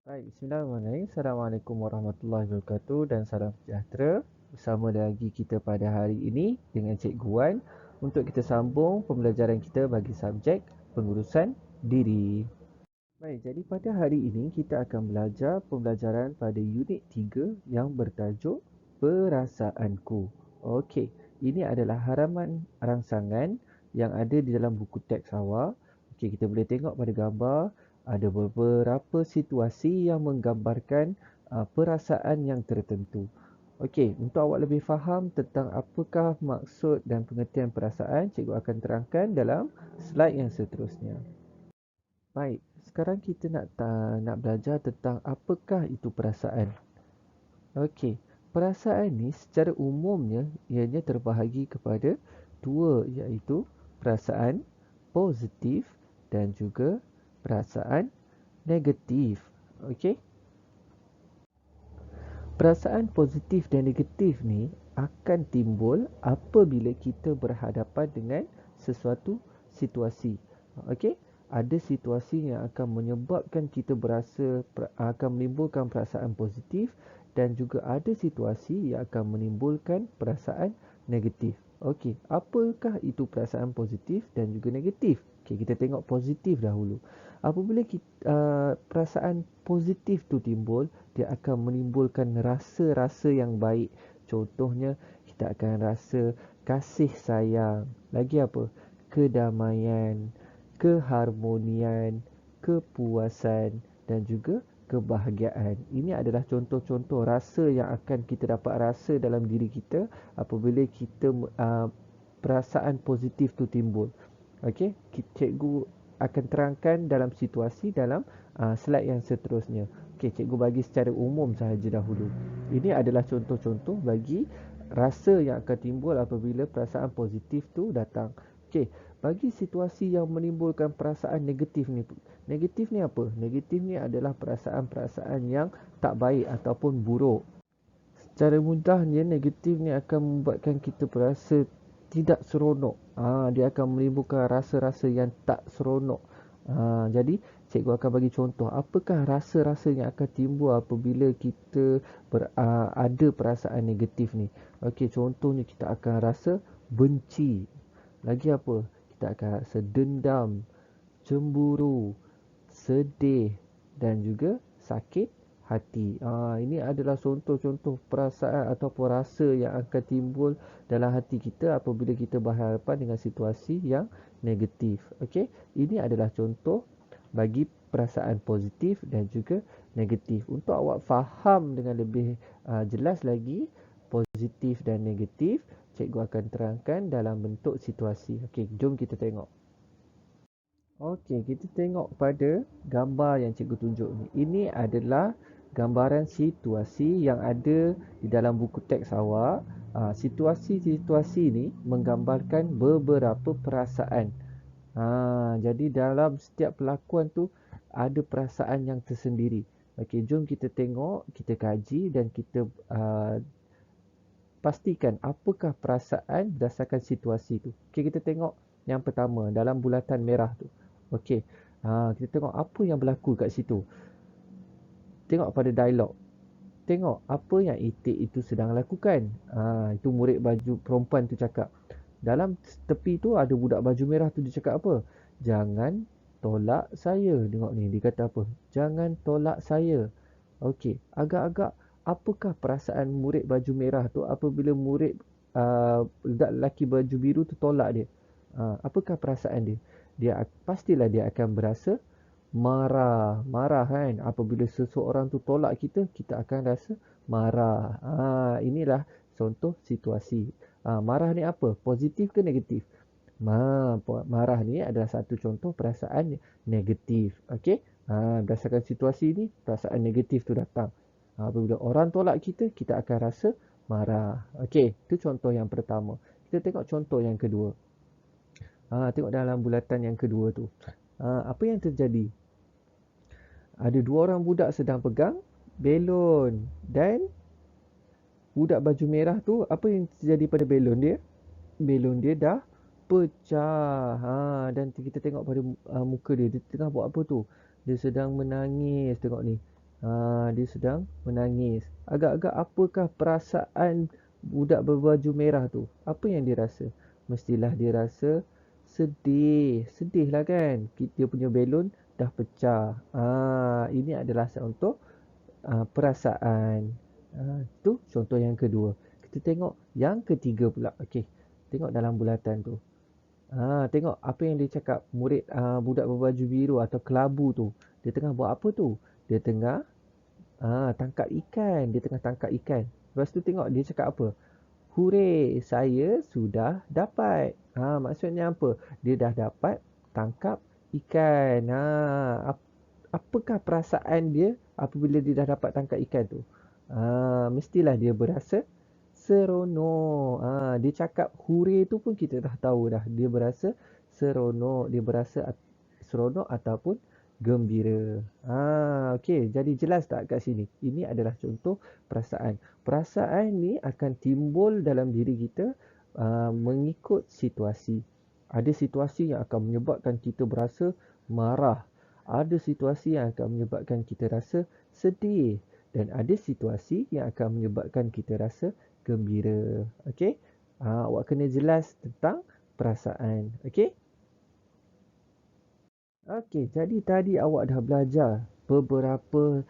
Baik, bismillahirrahmanirrahim. Assalamualaikum warahmatullahi wabarakatuh dan salam sejahtera. Bersama lagi kita pada hari ini dengan Cikgu Wan untuk kita sambung pembelajaran kita bagi subjek pengurusan diri. Baik, jadi pada hari ini kita akan belajar pembelajaran pada unit 3 yang bertajuk Perasaanku. Okey, ini adalah halaman rangsangan yang ada di dalam buku teks awak. Okey, kita boleh tengok pada gambar ada beberapa situasi yang menggambarkan perasaan yang tertentu. Okey, untuk awak lebih faham tentang apakah maksud dan pengertian perasaan, cikgu akan terangkan dalam slide yang seterusnya. Baik, sekarang kita nak belajar tentang apakah itu perasaan. Okey, perasaan ni secara umumnya ianya terbahagi kepada dua, iaitu perasaan positif dan juga perasaan negatif. Okey. Perasaan positif dan negatif ni akan timbul apabila kita berhadapan dengan sesuatu situasi. Okey, ada situasi yang akan menyebabkan kita akan menimbulkan perasaan positif dan juga ada situasi yang akan menimbulkan perasaan negatif. Okey, apakah itu perasaan positif dan juga negatif? Okey, kita tengok positif dahulu. Apabila perasaan positif tu timbul, dia akan menimbulkan rasa-rasa yang baik. Contohnya, kita akan rasa kasih sayang. Lagi apa? Kedamaian, keharmonian, kepuasan dan juga kebahagiaan. Ini adalah contoh-contoh rasa yang akan kita dapat rasa dalam diri kita apabila perasaan positif tu timbul. Okey, cikgu akan terangkan dalam situasi dalam slide yang seterusnya. Okey, cikgu bagi secara umum sahaja dahulu. Ini adalah contoh-contoh bagi rasa yang akan timbul apabila perasaan positif tu datang. Okey, bagi situasi yang menimbulkan perasaan negatif ni. Negatif ni apa? Negatif ni adalah perasaan-perasaan yang tak baik ataupun buruk. Secara mudahnya negatif ni akan membuatkan kita berasa tidak seronok. Dia akan menimbulkan rasa-rasa yang tak seronok. Jadi cikgu akan bagi contoh apakah rasa-rasa yang akan timbul apabila kita ada perasaan negatif ni. Okey, contohnya kita akan rasa benci. Lagi apa? Kita akan rasa dendam, cemburu, sedih dan juga sakit hati. Ini adalah contoh-contoh perasaan ataupun rasa yang akan timbul dalam hati kita apabila kita berhadapan dengan situasi yang negatif. Okey, ini adalah contoh bagi perasaan positif dan juga negatif. Untuk awak faham dengan lebih jelas lagi positif dan negatif, cikgu akan terangkan dalam bentuk situasi. Okey, jom kita tengok. Okey, kita tengok pada gambar yang cikgu tunjuk ni. Ini adalah gambaran situasi yang ada di dalam buku teks awak. Situasi-situasi ni menggambarkan beberapa perasaan. Jadi dalam setiap perlakuan tu ada perasaan yang tersendiri. Okey, jom kita tengok, kita kaji dan kita pastikan apakah perasaan berdasarkan situasi tu. Okey, kita tengok yang pertama dalam bulatan merah tu. Okey. Kita tengok apa yang berlaku kat situ. Tengok pada dialog. Tengok apa yang Itik itu sedang lakukan. Itu murid baju perempuan tu cakap. Dalam tepi tu ada budak baju merah tu dia cakap apa? Jangan tolak saya. Tengok ni dia kata apa? Jangan tolak saya. Okey, agak-agak apakah perasaan murid baju merah tu apabila murid budak lelaki baju biru tu tolak dia? Apakah perasaan dia? Pastilah dia akan berasa marah. Marah kan? Apabila seseorang tu tolak kita, kita akan rasa marah. Inilah contoh situasi. Marah ni apa? Positif ke negatif? Marah ni adalah satu contoh perasaan negatif. Okey? Berdasarkan situasi ni, perasaan negatif tu datang. Apabila orang tolak kita, kita akan rasa marah. Okey, itu contoh yang pertama. Kita tengok contoh yang kedua. Tengok dalam bulatan yang kedua tu. Apa yang terjadi? Ada dua orang budak sedang pegang belon dan budak baju merah tu apa yang terjadi pada belon dia? Belon dia dah pecah. Dan kita tengok pada muka dia, dia tengah buat apa tu? Dia sedang menangis, tengok ni. Dia sedang menangis. Agak-agak apakah perasaan budak berbaju merah tu? Apa yang dia rasa? Mestilah dia rasa sedih. Sedih lah kan? Dia punya belon dah pecah. Ini adalah contoh perasaan. Tu contoh yang kedua. Kita tengok yang ketiga pula. Okey. Tengok dalam bulatan tu. Tengok apa yang dia cakap. Murid budak berbaju biru atau kelabu tu. Dia tengah buat apa tu? Dia tengah tangkap ikan. Dia tengah tangkap ikan. Lepas tu tengok dia cakap apa? Hooray, saya sudah dapat. Maksudnya apa? Dia dah dapat tangkap ikan. Apakah perasaan dia apabila dia dah dapat tangkap ikan tu? Mestilah dia berasa seronok. Dia cakap hooray tu pun kita dah tahu dah. Dia berasa seronok. Dia berasa seronok ataupun gembira. Okey, jadi jelas tak kat sini? Ini adalah contoh perasaan. Perasaan ni akan timbul dalam diri kita mengikut situasi. Ada situasi yang akan menyebabkan kita berasa marah. Ada situasi yang akan menyebabkan kita rasa sedih. Dan ada situasi yang akan menyebabkan kita rasa gembira. Okey? Awak kena jelas tentang perasaan. Okey? Okey, jadi tadi awak dah belajar beberapa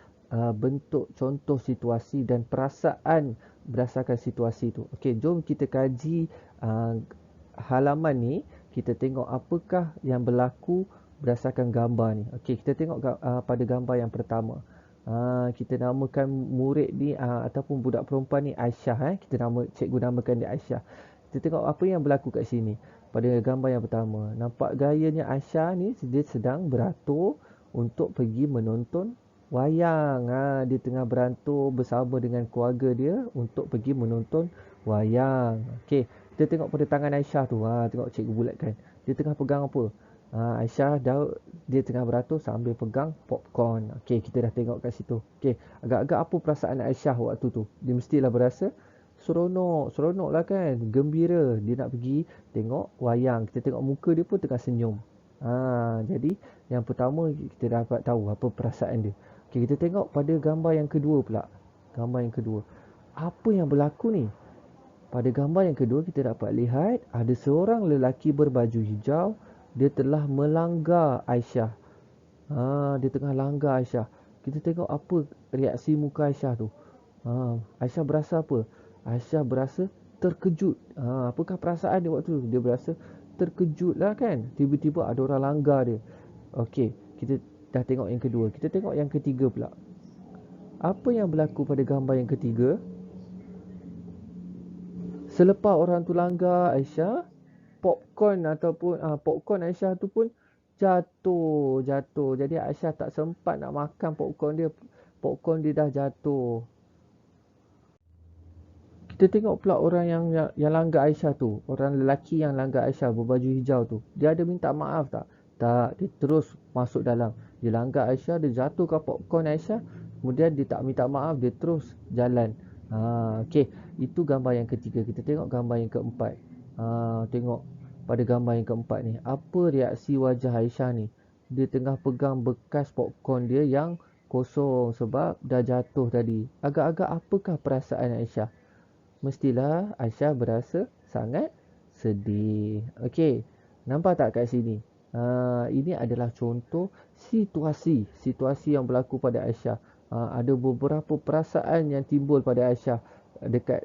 bentuk contoh situasi dan perasaan berdasarkan situasi tu. Okey, jom kita kaji uh, halaman ni. Kita tengok apakah yang berlaku berdasarkan gambar ni. Okey, kita tengok pada gambar yang pertama. Kita namakan murid ni ataupun budak perempuan ni Aisyah. Kita cikgu namakan dia Aisyah. Kita tengok apa yang berlaku kat sini. Pada gambar yang pertama, nampak gayanya Aisyah ni dia sedang beratur untuk pergi menonton wayang. Dia tengah beratur bersama dengan keluarga dia untuk pergi menonton wayang. Okey, kita tengok pada tangan Aisyah tu. Tengok cikgu bulatkan. Dia tengah pegang apa? Aisyah dia tengah beratur sambil pegang popcorn. Okey, kita dah tengok kat situ. Okey, agak-agak apa perasaan Aisyah waktu tu? Dia mestilah berasa seronok. Seronok lah kan. Gembira. Dia nak pergi tengok wayang. Kita tengok muka dia pun tengah senyum. Jadi yang pertama kita dapat tahu apa perasaan dia. Okey, kita tengok pada gambar yang kedua pula. Gambar yang kedua. Apa yang berlaku ni? Pada gambar yang kedua kita dapat lihat ada seorang lelaki berbaju hijau. Dia telah melanggar Aisyah. Dia tengah langgar Aisyah. Kita tengok apa reaksi muka Aisyah tu. Aisyah berasa apa? Aisyah berasa terkejut. Apakah perasaan dia waktu tu? Dia berasa terkejut lah kan. Tiba-tiba ada orang langgar dia. Okey, kita dah tengok yang kedua. Kita tengok yang ketiga pula. Apa yang berlaku pada gambar yang ketiga? Selepas orang tu langgar Aisyah, popcorn Aisyah tu pun jatuh. Jadi Aisyah tak sempat nak makan popcorn dia. Popcorn dia dah jatuh. Kita tengok pula orang yang langgar Aisyah tu. Orang lelaki yang langgar Aisyah berbaju hijau tu. Dia ada minta maaf tak? Tak. Dia terus masuk dalam. Dia langgar Aisyah, dia jatuhkan popcorn Aisyah. Kemudian dia tak minta maaf, dia terus jalan. Okey, itu gambar yang ketiga. Kita tengok gambar yang keempat. Tengok pada gambar yang keempat ni. Apa reaksi wajah Aisyah ni? Dia tengah pegang bekas popcorn dia yang kosong sebab dah jatuh tadi. Agak-agak apakah perasaan Aisyah? Mestilah Aisyah berasa sangat sedih. Okey, nampak tak kat sini? Ini adalah contoh situasi yang berlaku pada Aisyah. Ada beberapa perasaan yang timbul pada Aisyah dekat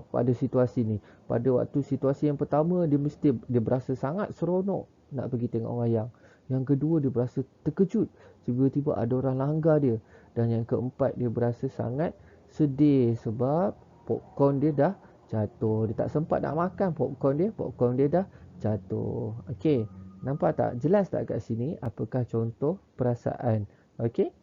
pada situasi ni. Pada waktu situasi yang pertama dia berasa sangat seronok nak pergi tengok wayang. Yang kedua dia berasa terkejut tiba-tiba ada orang langgar dia, dan yang keempat dia berasa sangat sedih sebab popcorn dia dah jatuh. Dia tak sempat nak makan popcorn dia dah jatuh. Okey, nampak tak? Jelas tak kat sini apakah contoh perasaan? Okey?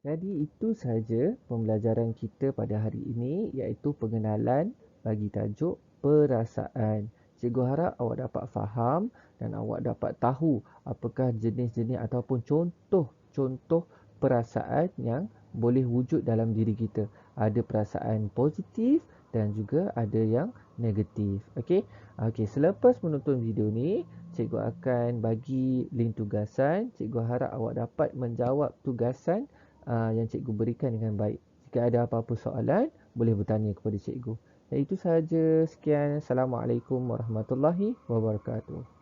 Jadi itu sahaja pembelajaran kita pada hari ini, iaitu pengenalan bagi tajuk perasaan. Cikgu harap awak dapat faham dan awak dapat tahu apakah jenis-jenis ataupun contoh-contoh perasaan yang boleh wujud dalam diri kita. Ada perasaan positif dan juga ada yang negatif. Okey. Okey, selepas menonton video ni, cikgu akan bagi link tugasan. Cikgu harap awak dapat menjawab tugasan yang cikgu berikan dengan baik. Jika ada apa-apa soalan, boleh bertanya kepada cikgu. Dan itu sahaja. Sekian. Assalamualaikum warahmatullahi wabarakatuh.